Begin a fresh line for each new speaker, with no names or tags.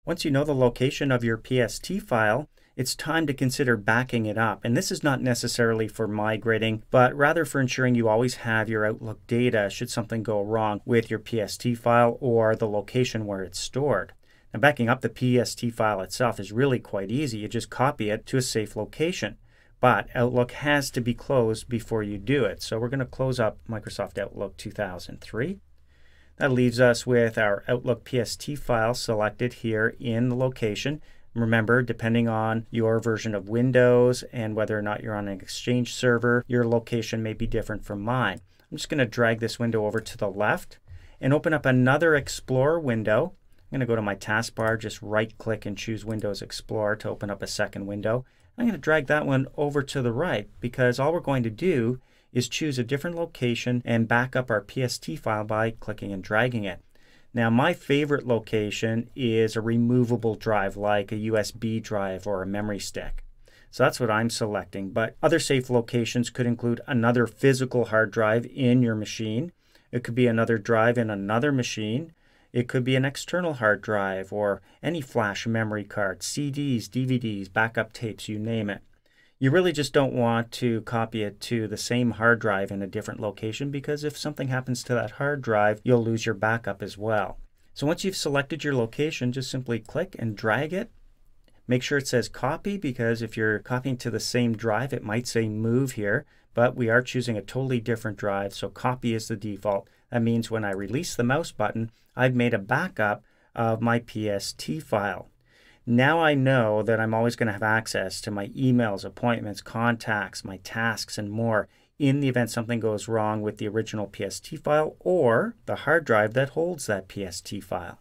Once you know the location of your PST file, it's time to consider backing it up. And this is not necessarily for migrating, but rather for ensuring you always have your Outlook data should something go wrong with your PST file or the location where it's stored. Now, backing up the PST file itself is really quite easy. You just copy it to a safe location. But Outlook has to be closed before you do it. So we're going to close up Microsoft Outlook 2003. That leaves us with our Outlook PST file selected here in the location. Remember, depending on your version of Windows and whether or not you're on an Exchange server, your location may be different from mine. I'm just going to drag this window over to the left and open up another Explorer window. I'm going to go to my taskbar, just right-click and choose Windows Explorer to open up a second window. I'm going to drag that one over to the right because all we're going to do is choose a different location and back up our PST file by clicking and dragging it. Now, my favorite location is a removable drive like a USB drive or a memory stick. So that's what I'm selecting, but other safe locations could include another physical hard drive in your machine. It could be another drive in another machine. It could be an external hard drive or any flash memory card, CDs, DVDs, backup tapes, you name it. You really just don't want to copy it to the same hard drive in a different location because if something happens to that hard drive, you'll lose your backup as well. So once you've selected your location, just simply click and drag it. Make sure it says copy because if you're copying to the same drive, it might say move here, but we are choosing a totally different drive, so copy is the default. That means when I release the mouse button, I've made a backup of my PST file. Now I know that I'm always going to have access to my emails, appointments, contacts, my tasks, and more in the event something goes wrong with the original PST file or the hard drive that holds that PST file.